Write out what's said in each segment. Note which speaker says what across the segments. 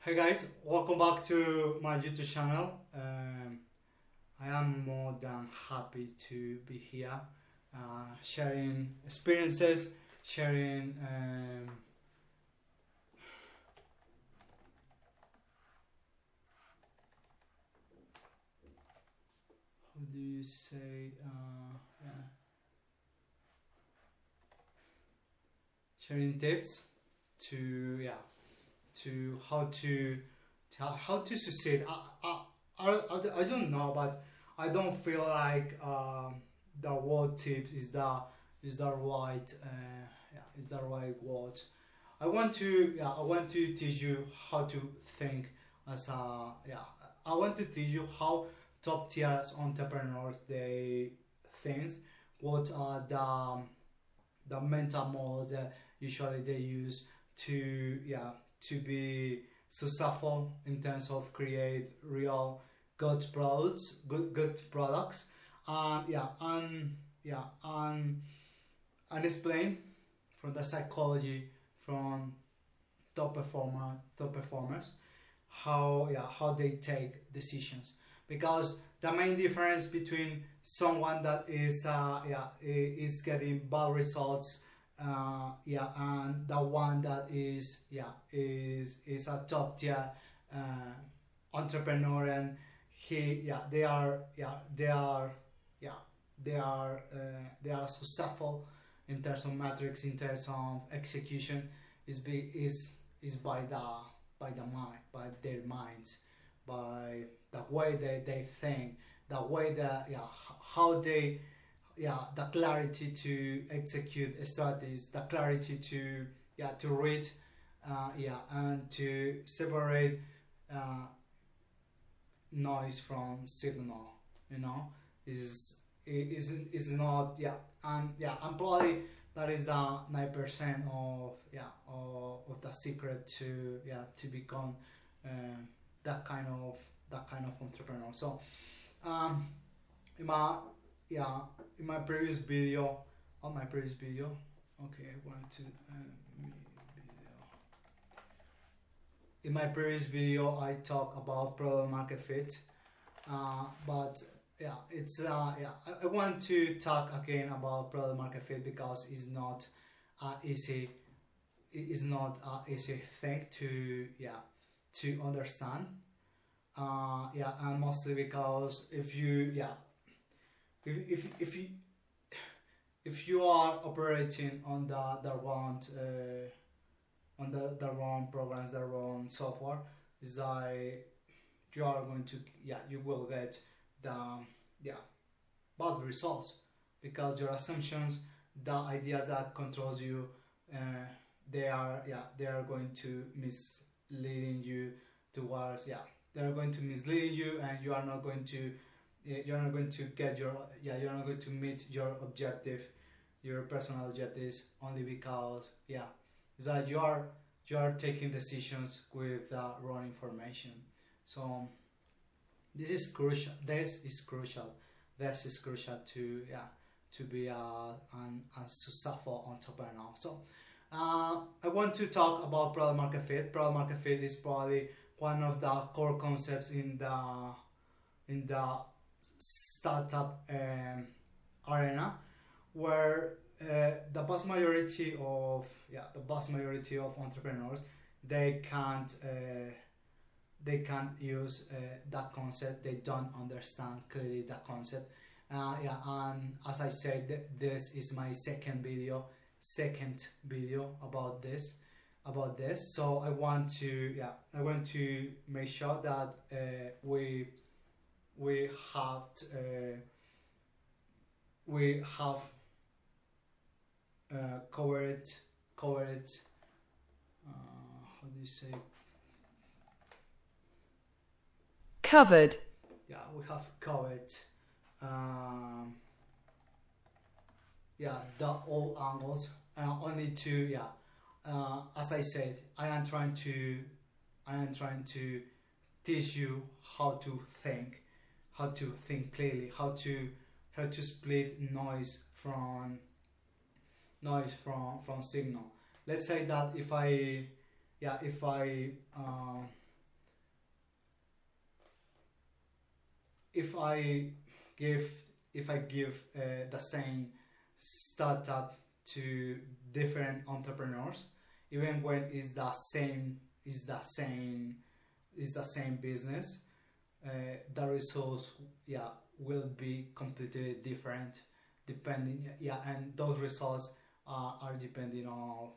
Speaker 1: Hey guys, welcome back to my YouTube channel. I am more than happy to be here, sharing experiences, sharing how do you say yeah, sharing tips to to how to succeed. I don't know, but I don't feel like the word tips is the right is the right word. I want to teach you how to think as a I want to teach you how top tier entrepreneurs they think. What are the mental models that usually they use to to be successful in terms of create real good products yeah and explain from the psychology from top performers how they take decisions, because the main difference between someone that is getting bad results and the one that is a top tier entrepreneur, and he yeah they are successful in terms of metrics, in terms of execution, is by the mind, by their minds, by the way they think, the way that how they the clarity to execute strategies, the clarity to read and to separate uh, noise from signal. You know, is not and probably that is the 9% of the secret to to become um, that kind of entrepreneur. So um, in my yeah in my previous video on my previous video, okay, I want to video. In my previous video I talk about product market fit, but it's I want to talk again about product market fit because it's not easy, it is not a easy thing to understand, and mostly because if you if you if you are operating on the wrong on the wrong programs, the wrong software, is like you are going to you will get the yeah bad results, because your assumptions, the ideas that controls you, uh, they are going to misleading you towards they are going to misleading you, and you are not going to you're not going to get your you're not going to meet your objective, your personal objectives, only because is that you are taking decisions with wrong information. So this is crucial. This is crucial to to be a successful entrepreneur. So I want to talk about product market fit. Product market fit is probably one of the core concepts in the startup arena, where the vast majority of entrepreneurs they can't use that concept. They don't understand clearly that concept. And as I said, this is my second video about this. So I want to make sure that we have we have covered how do you say,
Speaker 2: Covered.
Speaker 1: we have covered the all angles, only to as I said, I am trying to teach you how to think clearly, how to split noise from signal. Let's say that if I if I give the same startup to different entrepreneurs, even when it's the same business, the results, yeah, will be completely different, depending, yeah, and those results are depending on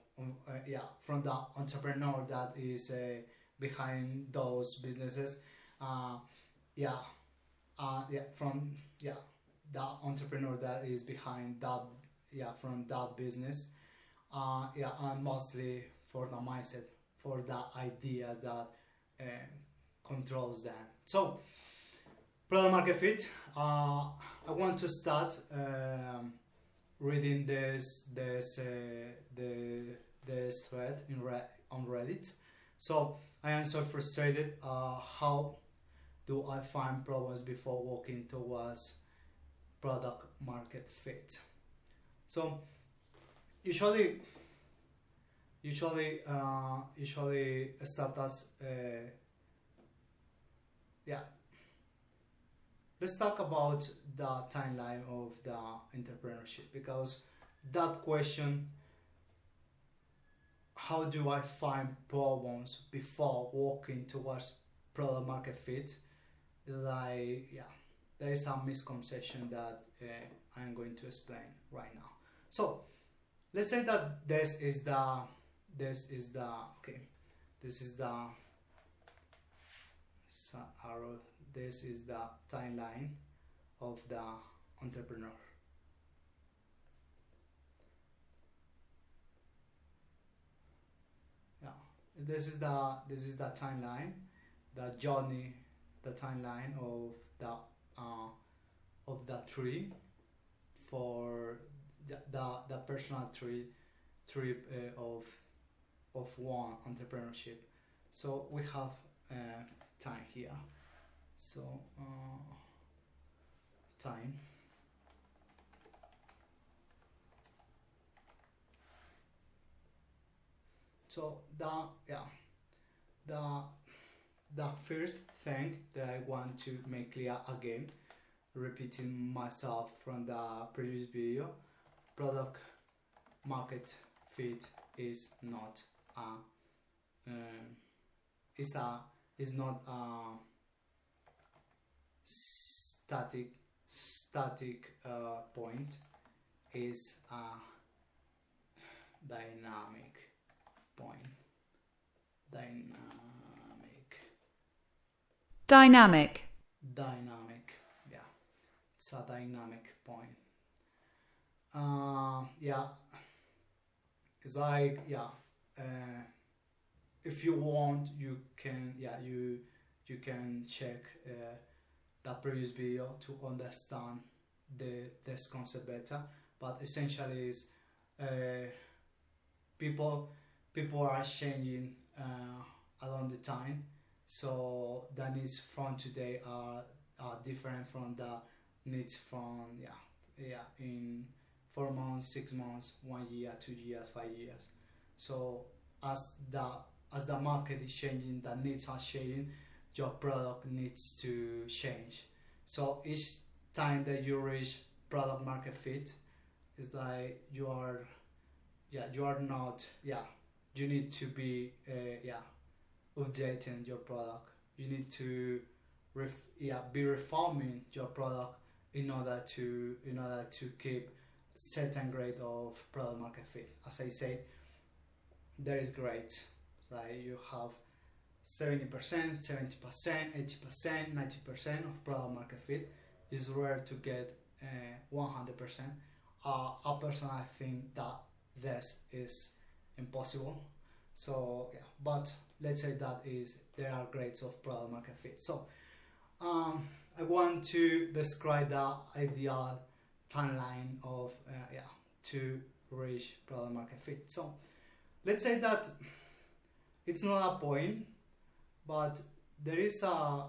Speaker 1: yeah, from the entrepreneur that is behind those businesses, uh, yeah, yeah, from, yeah, the entrepreneur that is behind that, yeah, from that business, yeah, and mostly for the mindset, for the ideas that uh, controls them. So product market fit. I want to start reading this thread on Reddit. So I am so frustrated. How do I find problems before walking towards product market fit? So usually startups, yeah, let's talk about the timeline of the entrepreneurship, because that question, how do I find problems before walking towards product market fit, like, yeah, there is a misconception that I'm going to explain right now. So let's say that this is the okay this is the arrow, this is the timeline of the entrepreneur. Yeah, this is the timeline, the journey, the timeline of the tree, for the personal trip of one entrepreneurship. So we have time here. So time. So the the first thing that I want to make clear again, repeating myself from the previous video, product market fit is not is not a static point, is a dynamic point.
Speaker 2: Dynamic.
Speaker 1: Dynamic, yeah, it's a dynamic point. Yeah, it's like, yeah, if you want, you can, yeah, you can check the previous video to understand this concept better. But essentially is uh, people are changing along the time, so the needs from today are different from the needs from, in 4 months, 6 months, 1 year, 2 years, 5 years. So as the market is changing, the needs are changing, your product needs to change. So each time that you reach product market fit, it's like you are not, you need to be updating your product. You need to be reforming your product in order to keep certain grade of product market fit. As I said, there is grades. So you have 70%, 70%, 80%, 90% of product market fit. Is rare to get 100%. I personally think that this is impossible. So yeah, but let's say that is there are grades of product market fit. So I want to describe the ideal timeline of to reach product market fit. So let's say that it's not a point, but there is a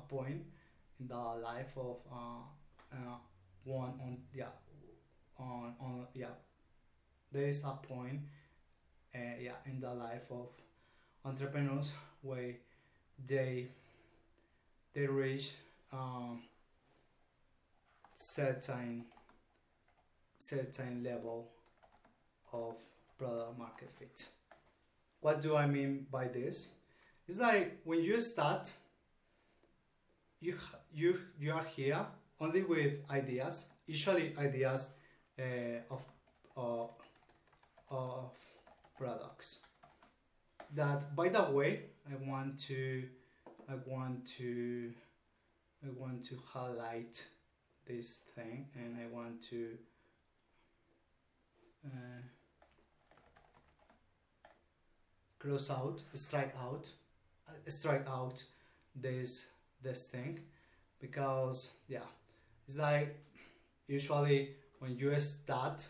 Speaker 1: point in the life of one on there is a point in the life of entrepreneurs they they reach um, certain level of product market fit. What do I mean by this? It's like when you start, you are here only with ideas, usually ideas of of of products. That, by the way, I want to I want to highlight this thing, and I want to uh, cross out, strike out this thing, because yeah, it's like usually when you start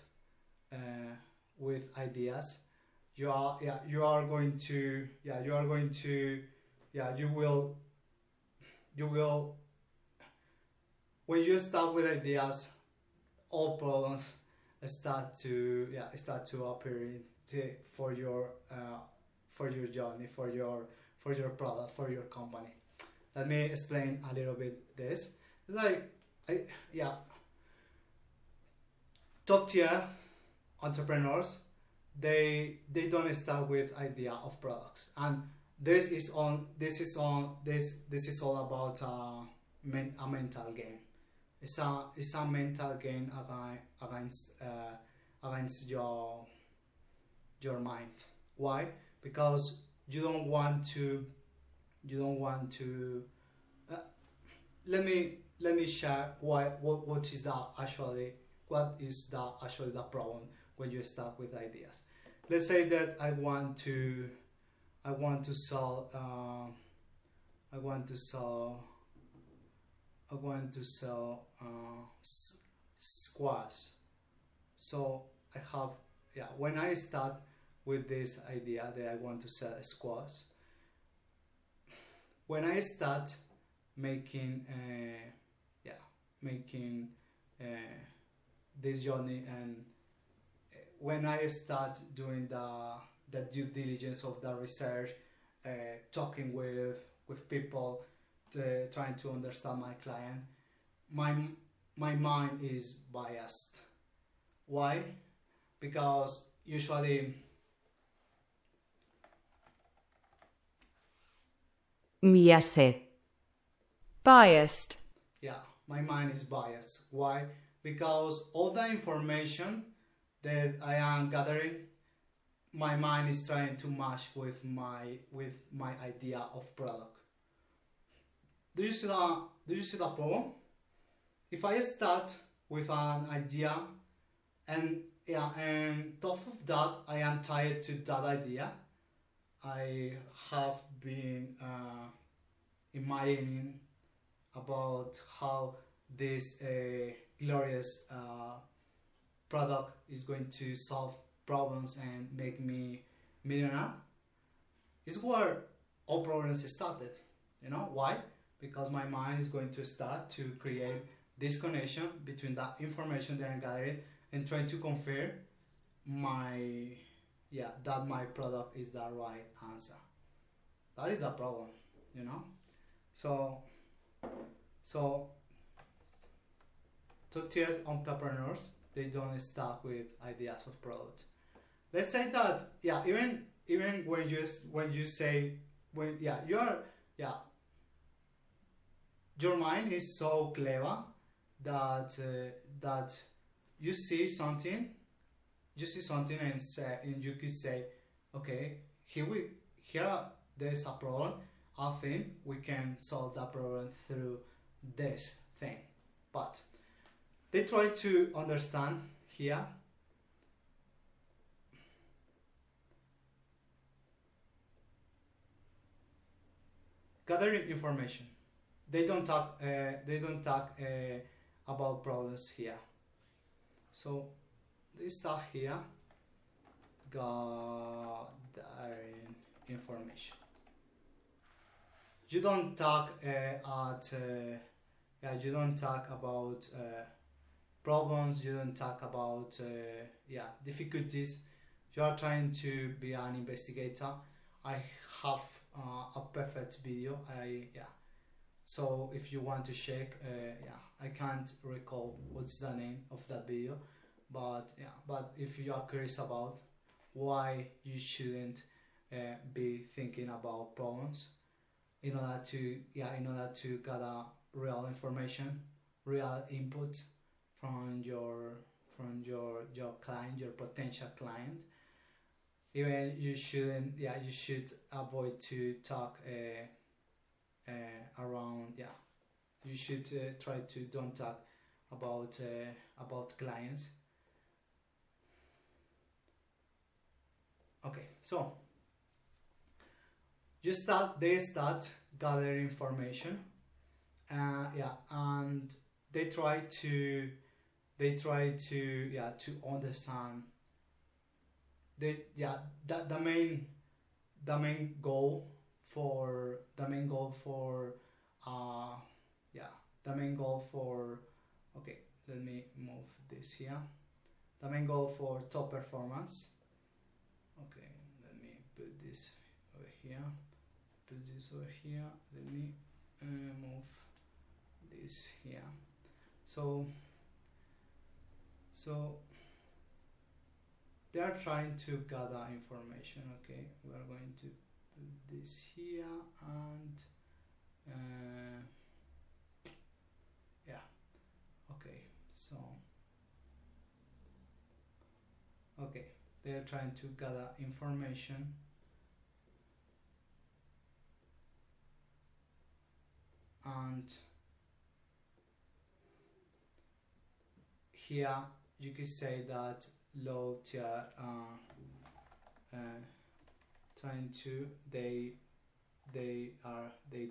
Speaker 1: uh, with ideas, you are going to you will when you start with ideas, all problems start to appear for your journey, for your product, for your company. Let me explain a little bit this. It's like yeah, top tier entrepreneurs, they don't start with idea of products, and this is all about a mental game. It's a mental game against your mind. Why? Because you don't want to uh, let me share what is the actually the problem when you start with ideas. Let's say that I want to sell squash. So I have when I start with this idea that I want to sell squash, when I start making making uh, this journey, and when I start doing the due diligence of the research, talking with people, trying to understand my client, my mind is biased. Why? Because usually
Speaker 2: biased,
Speaker 1: my mind is biased. Why? Because all the information that I am gathering, my mind is trying to match with my idea of product. Do you see the problem? If I start with an idea, and top of that I am tied to that idea, I have been imagining about how this glorious product is going to solve problems and make me millionaire. Is where all problems started. You know why? Because my mind is going to start to create this connection between that information that I'm gathering and trying to confirm that my product is the right answer. That is the problem, you know. So top tier entrepreneurs, they don't start with ideas of product. Let's say that even when you say your mind is so clever that you see something and you could say, okay, here there's a problem. I think we can solve that problem through this thing. But they try to understand here gathering information. They don't talk about problems here. So they start here gathering information. You don't talk you don't talk about problems. You don't talk about difficulties. You are trying to be an investigator. I have a perfect video. So if you want to check, I can't recall what's the name of that video, but if you are curious about why you shouldn't be thinking about problems in order to gather real information, real input from your client, your potential client. Even you should avoid to talk around. You should try to don't talk about clients. Okay, so they start gathering information, and they try to understand the main goal for okay, let me move this here. The main goal for top performance. Okay, let me put this over here. Let me move this here. So they are trying to gather information. Okay, we are going to put this here, and okay, so they are trying to gather information, and here you could say that low tier trying to they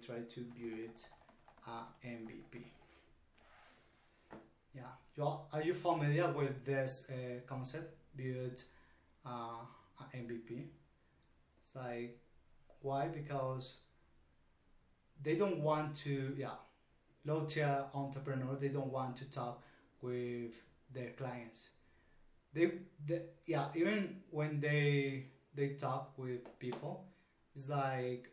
Speaker 1: try to build a MVP. Are you familiar with this concept, build a MVP? It's like, why? Because they don't want to low tier entrepreneurs, they don't want to talk with their clients. They even when they talk with people, it's like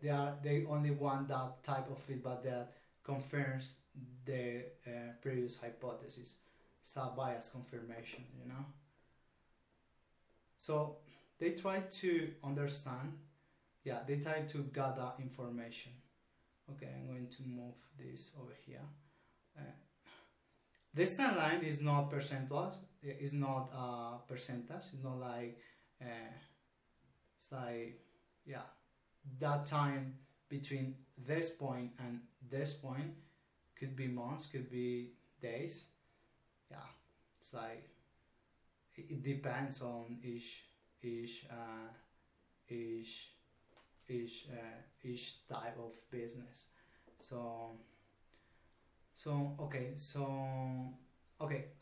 Speaker 1: they only want that type of feedback that confirms their previous hypothesis. It's a bias confirmation, So they try to understand, they try to gather information. Okay, I'm going to move this over here. This timeline is not percentage. It's not a percentage. It's not like it's like that time between this point and this point could be months, could be days. It's like it depends on each type of business.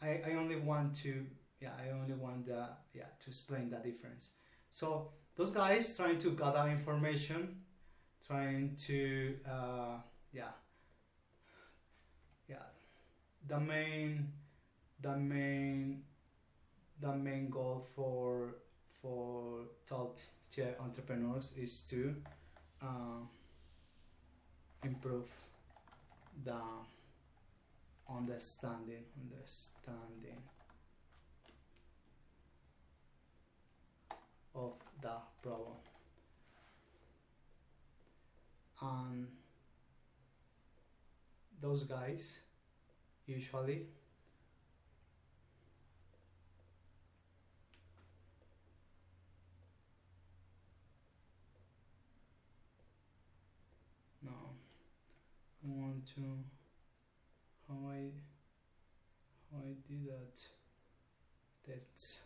Speaker 1: I only want to to explain the difference. So those guys trying to gather information, trying to the main goal for top tier entrepreneurs is to improve the understanding of the problem, and those guys usually I want to how I do that. That's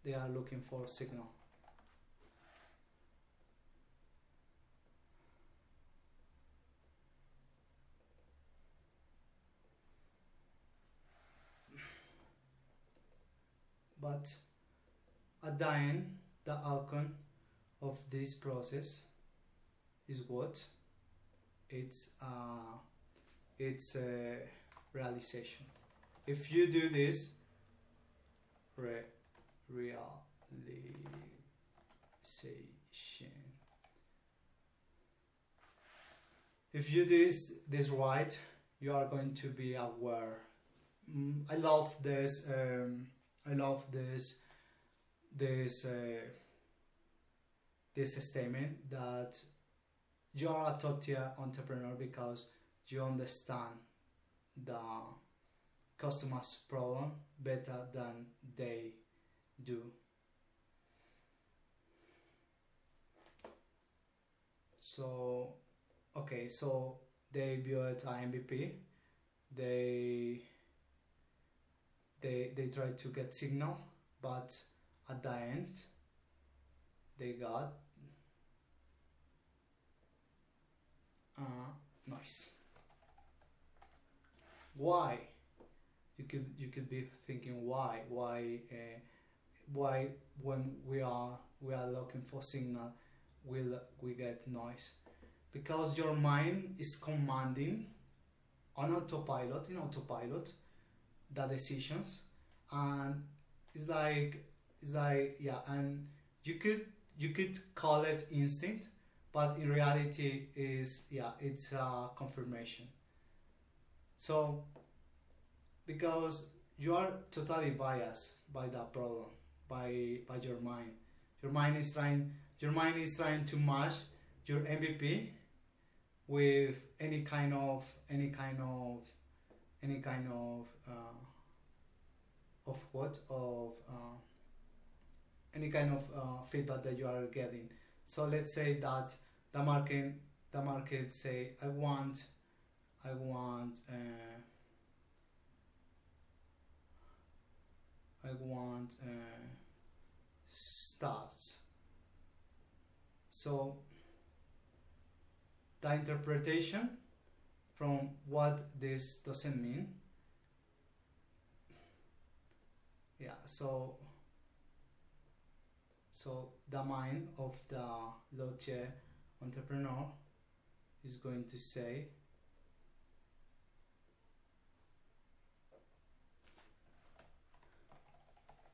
Speaker 1: they are looking for signal. But at the end, the outcome of this process is what? It's realization. If you do this, realization. If you do this right, you are going to be aware. I love this. I love this this statement that you are a top-tier entrepreneur because you understand the customer's problem better than they do. So okay, so they built an MVP. They they try to get signal, but at the end they got noise. Why? You could be thinking why when we are looking for signal will we get noise? Because your mind is commanding on autopilot, in autopilot, the decisions, and it's like yeah, and you could call it instinct, but in reality is yeah, it's a confirmation. So because you are totally biased by that problem, by your mind. Your mind is trying to match your MVP with any kind of feedback that you are getting. So let's say that the market the market say I want stats. So the interpretation from what this doesn't mean, yeah, so the mind of the low-tier entrepreneur is going to say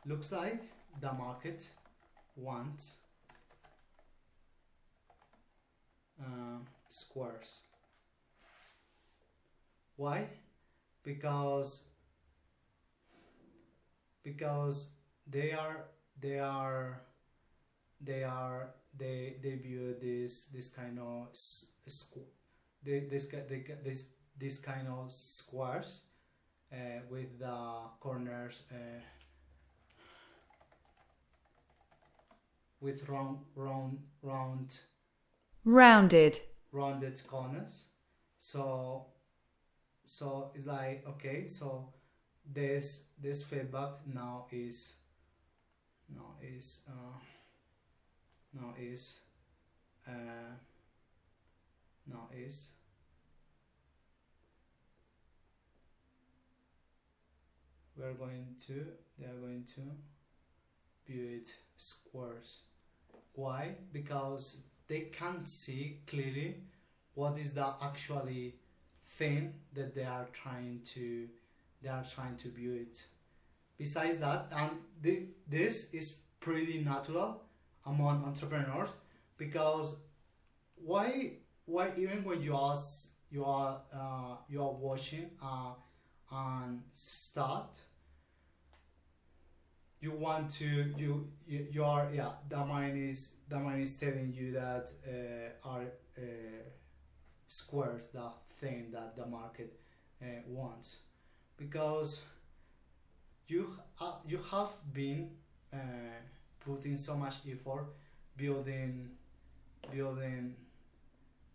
Speaker 1: looks like the market wants squares. Why? Because they view this kind of this kind of squares with the corners with
Speaker 2: rounded,
Speaker 1: rounded corners. So it's like okay, so this feedback now is now is now is now is they are going to build squares. Why? Because they can't see clearly what is the actually thing that they are trying to build. Besides that, and this is pretty natural among entrepreneurs, because why even when you are watching and start, you want to you are yeah, the mind is telling you that are squares the thing that the market wants, because you have been putting so much effort building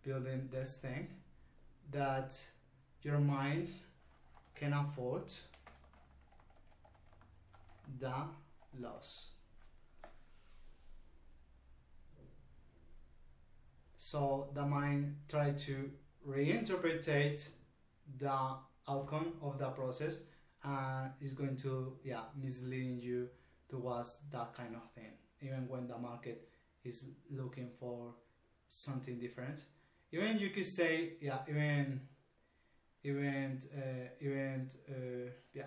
Speaker 1: this thing that your mind can afford the loss. So the mind try to reinterpret the outcome of the process and is going to yeah, misleading you towards that kind of thing, even when the market is looking for something different. Even you could say yeah, yeah,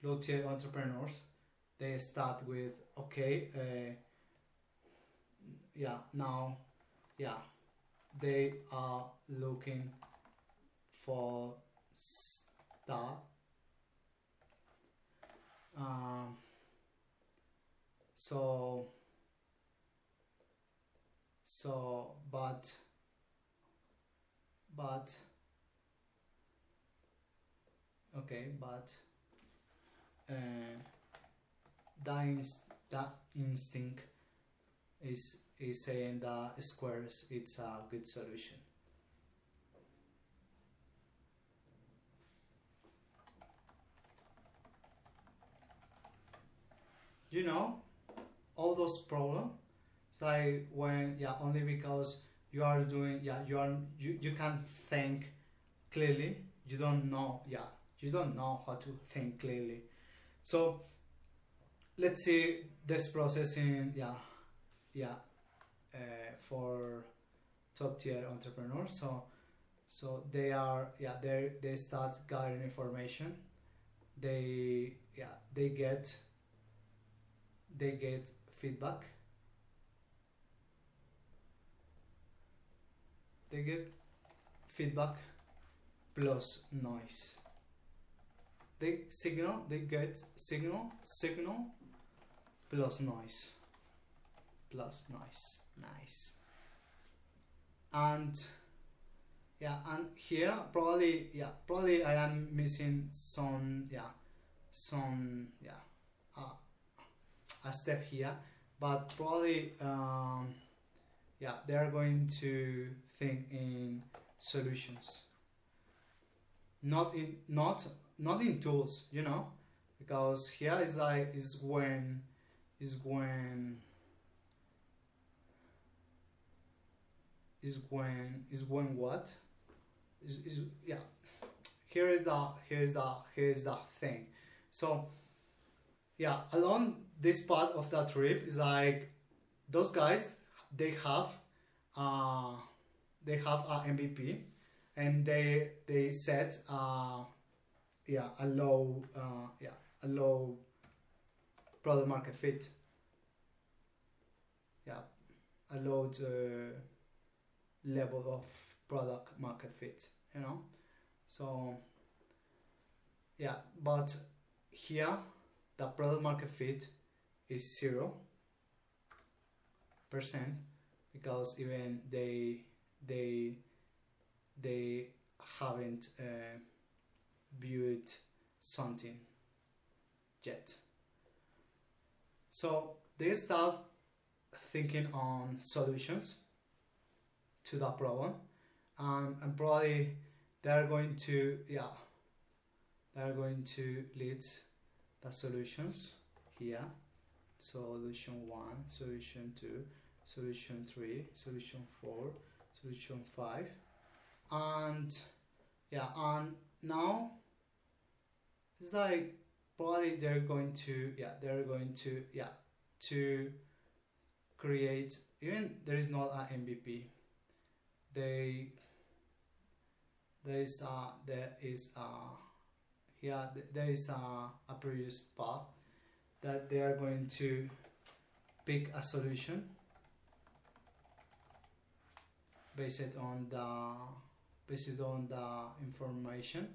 Speaker 1: low tier entrepreneurs they start with okay, yeah, now, yeah, they are looking for start. um, so but okay, but uh, that instinct is saying that squares it's a good solution. You know, all those problems, it's like when, yeah, only because you are doing, yeah, you can't think clearly, you don't know, yeah, you don't know how to think clearly. So let's see this process in, yeah, for top tier entrepreneurs. So they are, yeah, they start gathering information. They get feedback. They get feedback plus noise. They get signal plus noise. Nice. And yeah, and here probably I am missing some, uh, a step here, but probably they are going to think in solutions, not in tools, because here is like is when is when is when is when what is yeah, here's the thing. So yeah, along this part of the trip is like those guys, they have uh a MVP, and they set a low product market fit, a low level of product market fit, so but here the product market fit is 0%, because even they haven't built something yet. So they start thinking on solutions to that problem, and probably they're going to lead the solutions here. Solution 1, solution 2, solution 3, solution 4, solution 5, and now it's like probably they're going to to create, even there is not an MVP, there is a previous path that they are going to pick a solution based on the information,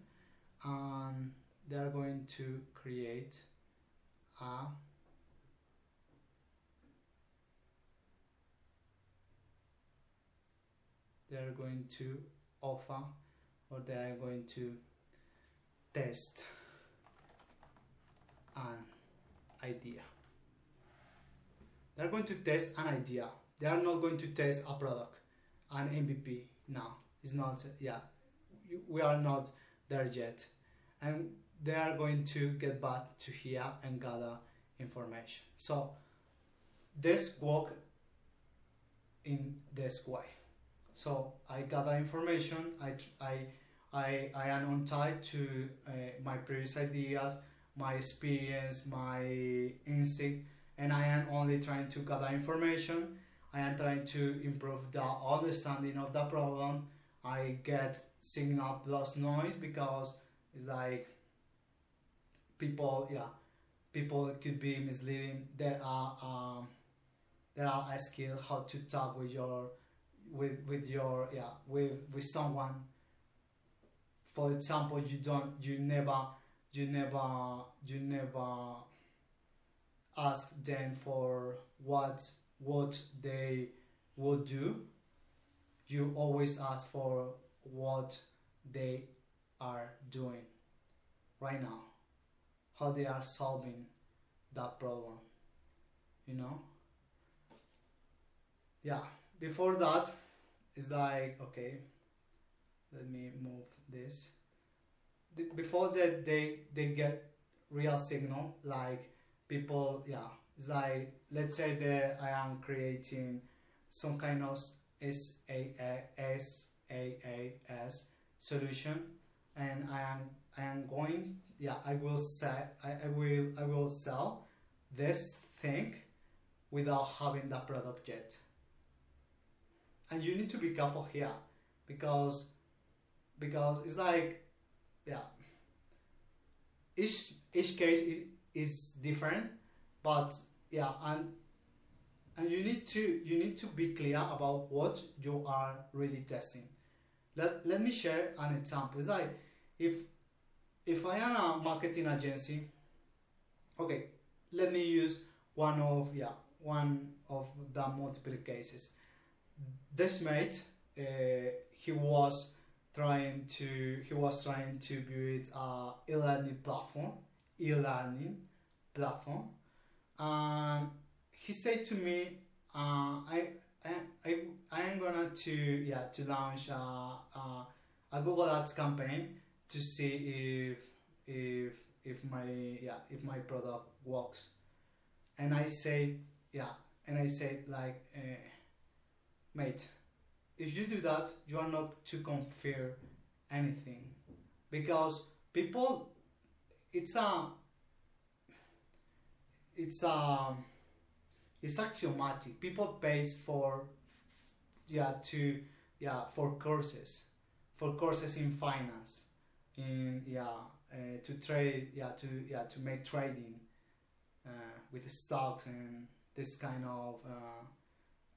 Speaker 1: and they are going to create they are going to offer, or they are going to test an idea. They are going to test an idea. They are not going to test a product, an MVP. Now it's not. We are not there yet, and they are going to get back to here and gather information. So this work in this way. So I gather information. I am on tied to my previous ideas, my experience, my instinct, and I am only trying to gather information. I am trying to improve the understanding of the problem. I get signal plus noise, because it's like people people could be misleading. There are a skill how to talk with your with someone. For example, you never ask them for what they would do. You always ask for what they are doing right now, how they are solving that problem, you know. Yeah, before that, it's like, okay, let me move this. Before that, they get real signal, like people, yeah, it's like, let's say that I am creating some kind of SaaS solution, and I am going, yeah, I will sell this thing without having the product yet. And you need to be careful here, because it's like, yeah, each case is different, but yeah, and you need to be clear about what you are really testing. Let me share an example. It's like, if I am a marketing agency, okay, let me use one of the multiple cases. This mate, he was trying to build a e-learning platform, and he said to me, I, I, I am gonna to launch a Google Ads campaign to see if my product works. And I said, like, mate, if you do that, you are not to confirm anything, because people, it's a it's a it's axiomatic. People pays for, for courses in finance, in to trade, to make trading with stocks and this kind of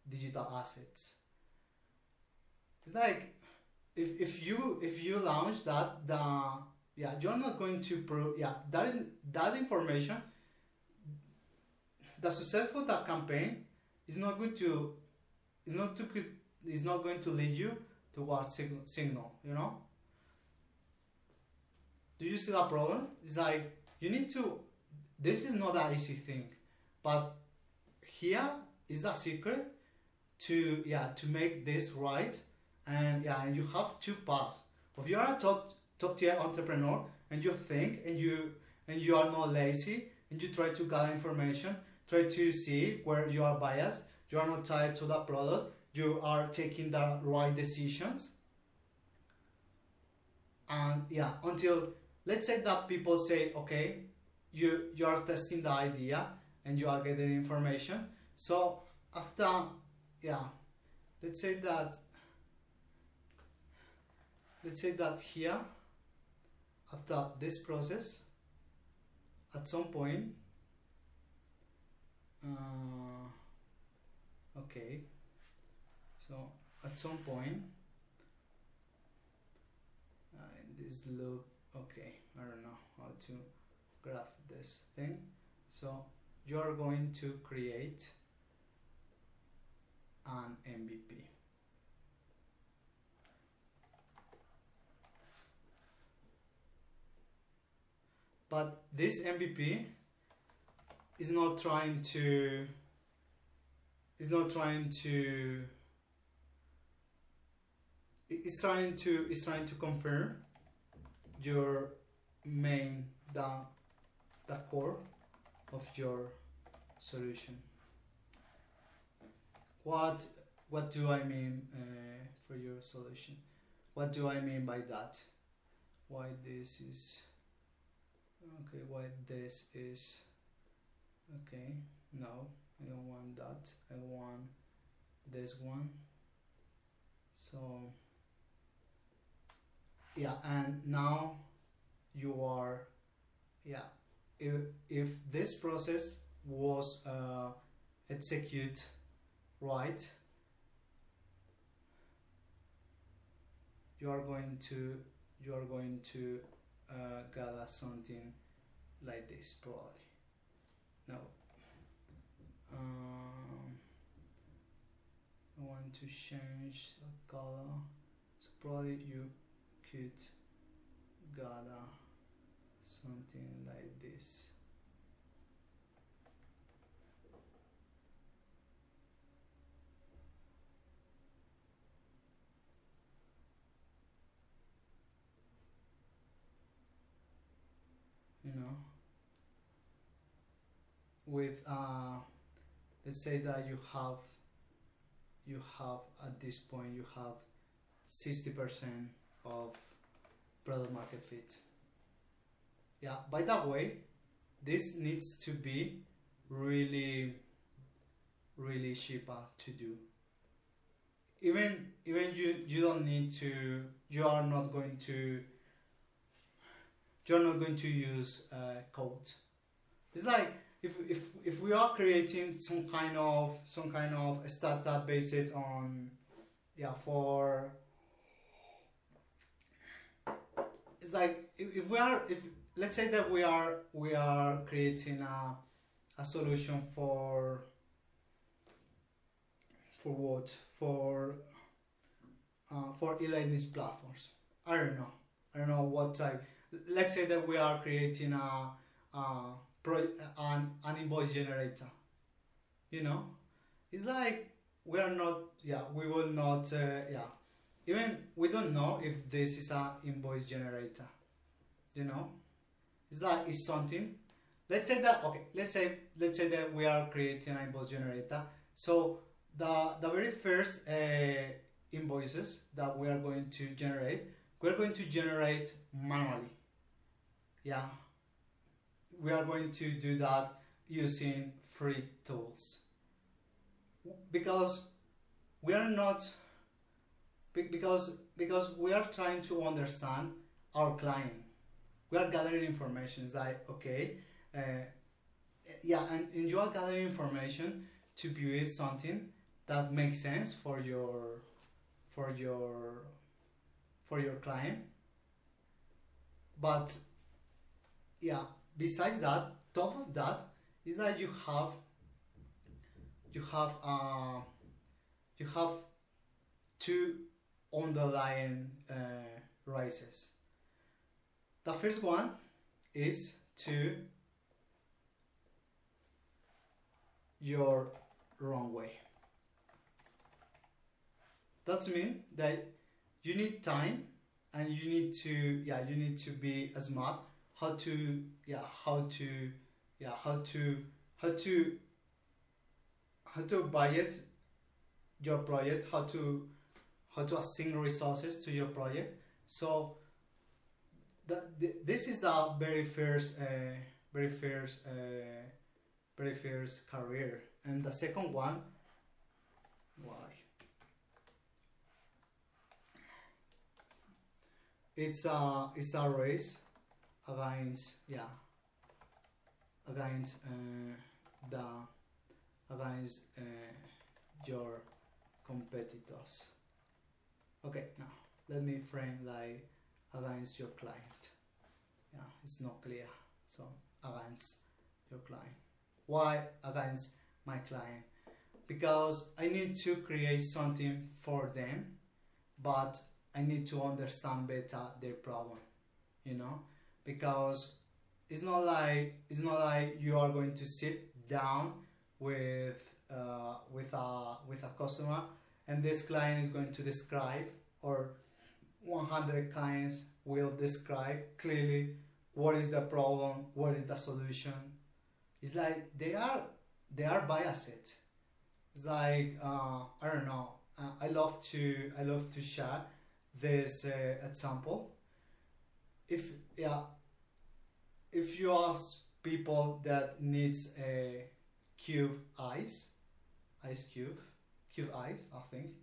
Speaker 1: digital assets. It's like, if you launch that, you're not going to prove, that information, the success for that campaign is not going to lead you towards signal, you know. Do you see that problem? It's like, you need to, this is not an easy thing, but here is the secret to make this right. And and you have two paths. If you are a top tier entrepreneur, and you think, and you are not lazy, and you try to gather information, try to see where you are biased, you are not tied to the product, you are taking the right decisions, and until, let's say that people say, okay, you are testing the idea and you are getting information. So after, let's say that here, after this process, at some point, okay, so at some point, in this loop, okay, I don't know how to graph this thing. So you are going to create an MVP. But this MVP is not trying to it's trying to confirm your main, the core of your solution. What do I mean for your solution? What do I mean by that? Why this is okay? Why this is okay? No, I don't want that. I want this one. So and now you are if this process was executed right, you are going to gather something like this probably. Now I want to change the color, so probably you could gather something like this. You know, with let's say that you have at this point you have 60% of product market fit. Yeah, by that way, this needs to be really cheaper to do. Even you don't need to, you're not going to use code. It's like if we are creating some kind of a startup based on, yeah, for, it's like if let's say that we are creating a solution for what, for e-learning platforms. I don't know what type. Let's say that we are creating an invoice generator. You know, it's like we are not. Yeah, we will not. Yeah, even we don't know if this is an invoice generator. You know, it's like it's something. Let's say that, okay. Let's say that we are creating an invoice generator. So the very first invoices that we are going to generate, manually. Yeah, we are going to do that using free tools, because we are not, because we are trying to understand our client. We are gathering information. It's like, okay, yeah, and you are gathering information to build something that makes sense for your client. But yeah, besides that, top of that is that you have two underlying rises. The first one is to your wrong way. That means that you need time, and you need to be smart how to budget your project, how to assign resources to your project. So this is the very first career. And the second one, why? It's a race against your competitors. Okay, now let me frame like against your client. Yeah, it's not clear. So against your client. Why against my client? Because I need to create something for them, but I need to understand better their problem, you know, because it's not like you are going to sit down with a customer, and this client is going to describe, or 100 clients will describe clearly what is the problem, what is the solution. It's like they are biased. It's like I don't know. I love to share this example. If you ask people that needs a ice cube eyes, I think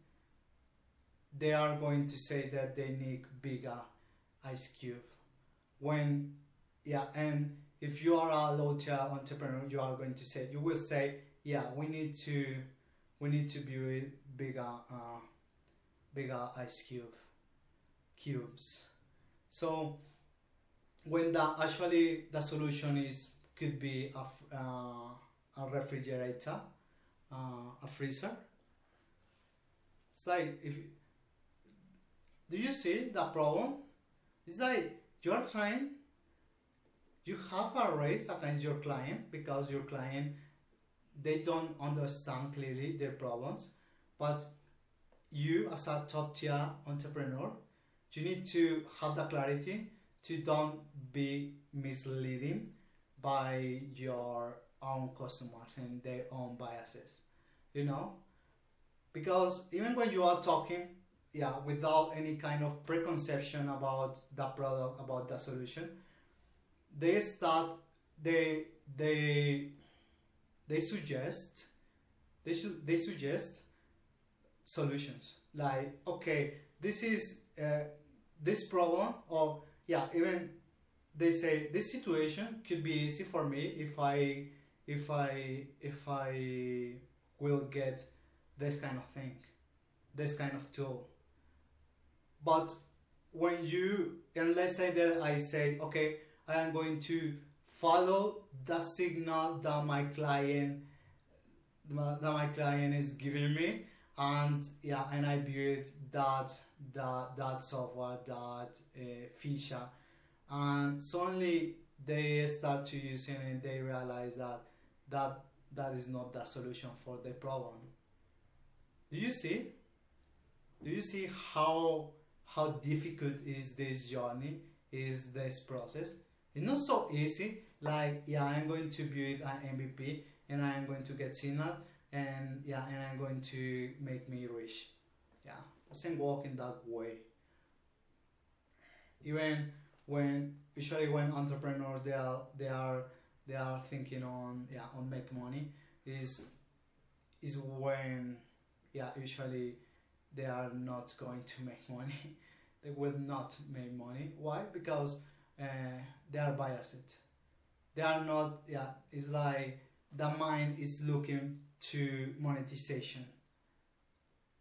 Speaker 1: they are going to say that they need bigger ice cube. And if you are a low tier entrepreneur, you will say, yeah, we need to build bigger ice cubes. So when the solution could be a refrigerator, a freezer. It's like, if do you see the problem? It's like you have a race against your client, because your client, they don't understand clearly their problems, but you, as a top tier entrepreneur, you need to have the clarity to don't be misleading by your own customers and their own biases, you know, because even when you are talking, yeah, without any kind of preconception about the product, about the solution, they start they they they suggest they suggest solutions, like, okay, this is this problem, or yeah, even they say this situation could be easy for me if I will get this kind of thing, this kind of tool. But when you, and let's say that I say, okay, I am going to follow the signal that my client is giving me, and yeah, and I build that software, that feature, and suddenly they start to use it and they realize that is not the solution for the problem. Do you see? Do you see how difficult is this journey, is this process? It's not so easy, like, yeah, I'm going to build an MVP and I'm going to get signal, and yeah, and I'm going to make me rich. Yeah, it doesn't work in that way. Even usually when entrepreneurs, they are thinking on, yeah, on make money, is when, yeah, usually they are not going to make money. They will not make money. Why? Because they are biased. They are not, yeah, it's like the mind is looking to monetization.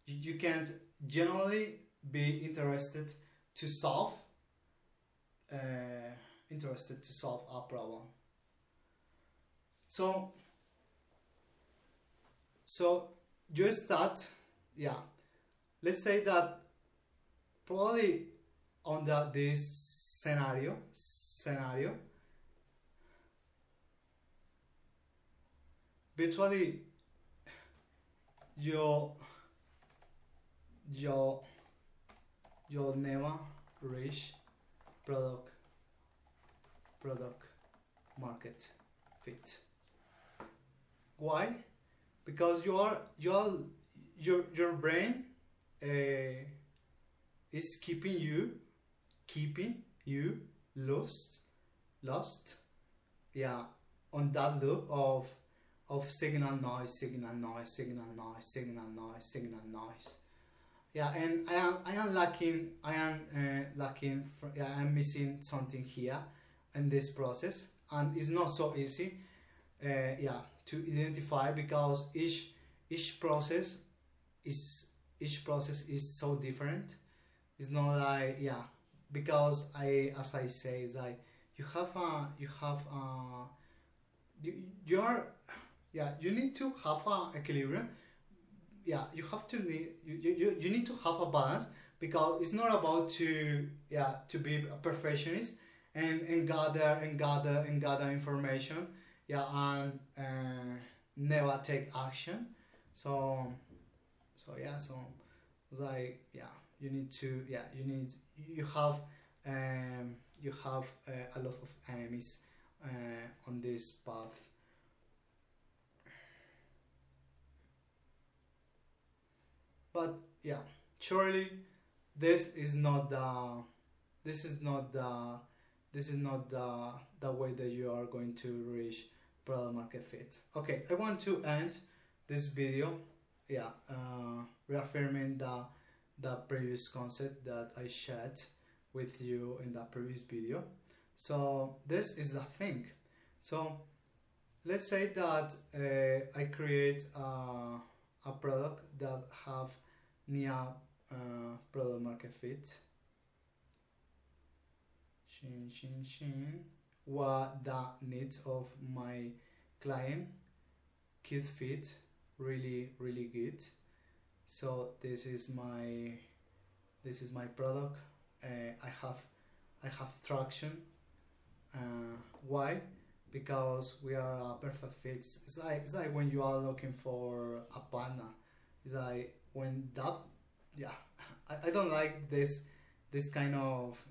Speaker 1: You can't generally be to solve uh, interested to solve a problem. So you start, yeah, let's say that probably on this scenario, virtually you you'll never reach product market fit. Why? Because your brain uh, is keeping you lost, yeah, on that loop of signal noise, yeah. And I am lacking yeah, I'm missing something here in this process, and it's not so easy, yeah, to identify, because each process is so different. It's not like, yeah, because as I say, it's like you are, yeah, you need to have a equilibrium. Yeah, you need to have a balance, because it's not about to, yeah, to be a perfectionist and gather information, yeah, and never take action. So it's like, yeah, you need to, yeah, you have a lot of enemies on this path. But yeah, surely this is not the this is not the the way that you are going to reach product market fit. Okay, I want to end this video, yeah, reaffirming the previous concept that I shared with you in the previous video. So this is the thing. So let's say that I create a product that have near product market fit. What the needs of my client could fit really good. So this is my product. I have traction. Why? Because we are a perfect fit. It's like when you are looking for a partner. It's like when that, yeah. I don't like this kind of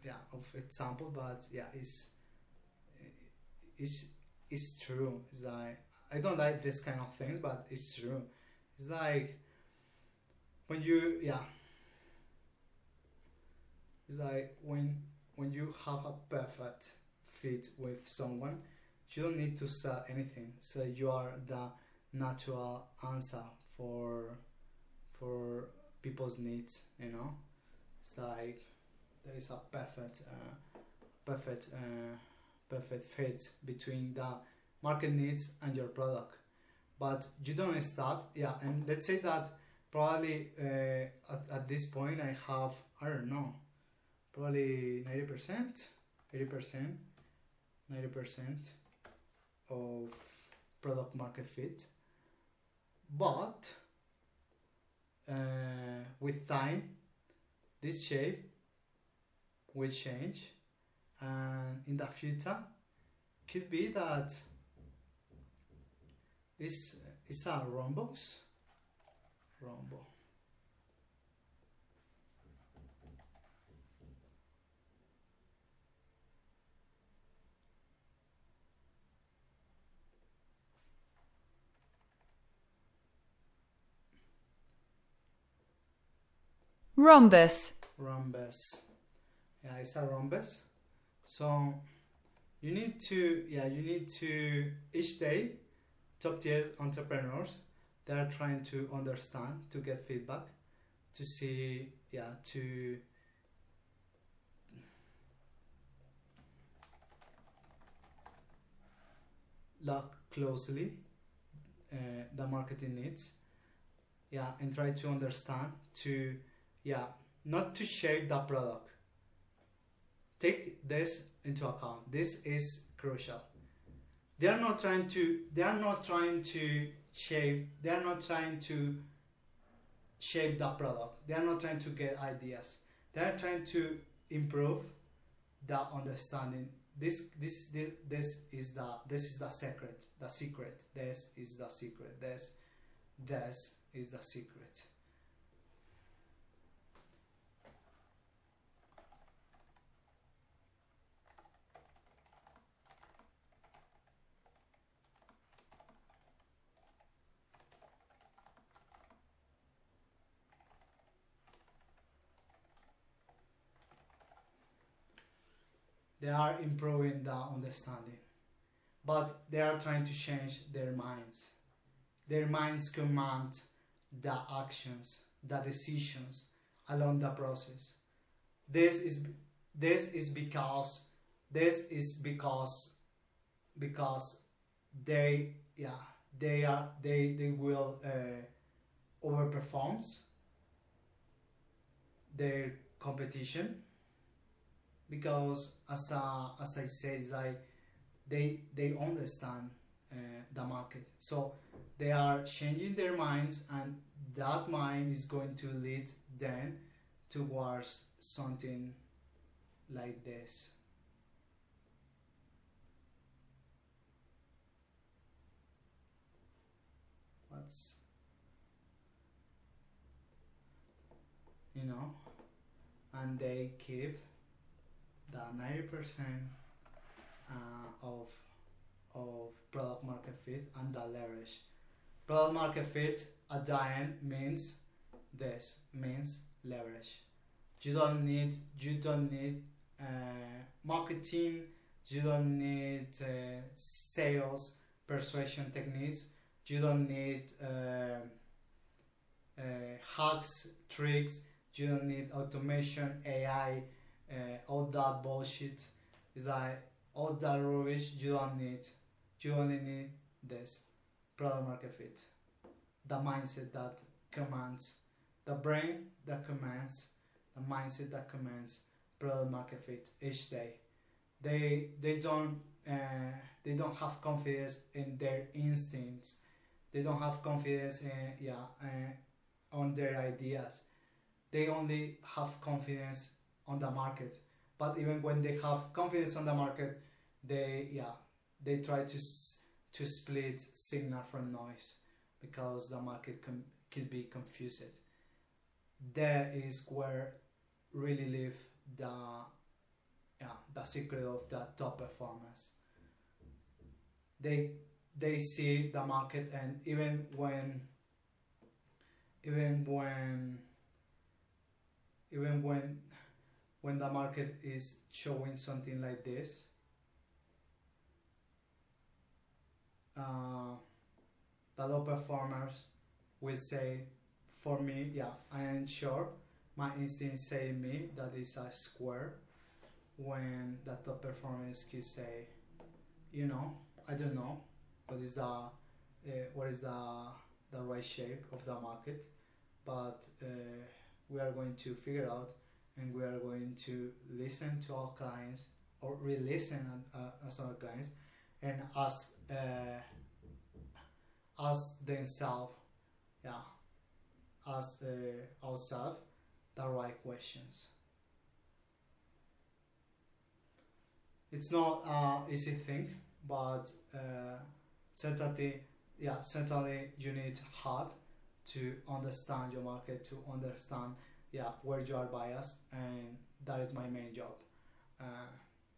Speaker 1: example, but yeah, it's true. It's like I don't like this kind of things, but it's true. It's like when you it's like when you have a perfect fit with someone, you don't need to sell anything. So you are the natural answer for people's needs. It's like there is a perfect perfect fit between the market needs and your product. But you don't start, and let's say that probably at this point I have, I don't know, probably 90%, 80%, 90% of product market fit. But with time, this shape will change, and in the future, could be that it's a rhombus.
Speaker 2: Rhombus.
Speaker 1: Rhombus. Yeah, it's a rhombus. So you need to each day, top tier entrepreneurs, they are trying to understand, to get feedback, to see, to look closely the marketing needs, and try to understand, to not to shape the product. Take this into account. This is crucial. They are not trying to shape the product. They are not trying to get ideas. They are trying to improve the understanding. This is the secret. This is the secret. This is the secret. They are improving the understanding, but they are trying to change their minds. Their minds command the actions, the decisions along the process. This is because they will overperforms their competition, because as I said, it's like they understand the market, so they are changing their minds, and that mind is going to lead them towards something like this. What's and they keep the 90% of product market fit and the leverage. Product market fit at the end means leverage. You don't need marketing. You don't need sales persuasion techniques. You don't need hacks, tricks. You don't need automation, AI, all that bullshit. Is like all that rubbish. You don't need. You only need this product market fit, the mindset that commands, the brain that commands, the mindset that commands product market fit each day. They don't have confidence in their instincts. They don't have confidence in on their ideas. They only have confidence on the market. But even when they have confidence on the market, they try to split signal from noise because the market could be confused. There is where really live the secret of the top performance. They see the market, and even when the market is showing something like this, the low performers will say, for me, I am sure, my instinct say me that is a square, when the top performers could say, I don't know what is the right shape of the market, but we are going to figure out, and we are going to listen to our clients, or re-listen as our clients, and ask themselves, ask ourselves the right questions. It's not an easy thing, but certainly you need help to understand your market, to understand where you are biased, and that is my main job.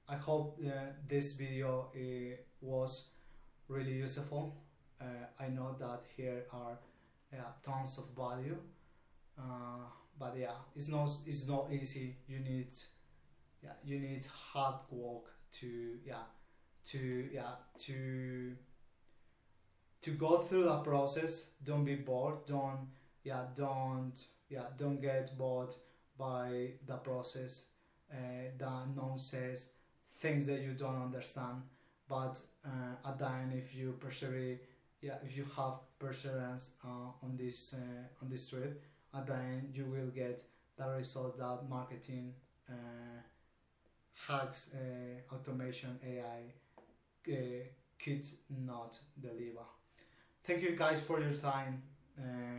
Speaker 1: I hope this video was really useful. I know that here are tons of value, but it's not easy. You need hard work to go through the process. Don't be bored. Don't get bored by the process, the nonsense, things that you don't understand. But at the end, if you persevere, if you have perseverance on this trip, at the end you will get the results that marketing hacks, automation, AI could not deliver. Thank you guys for your time.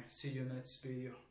Speaker 1: See you next video.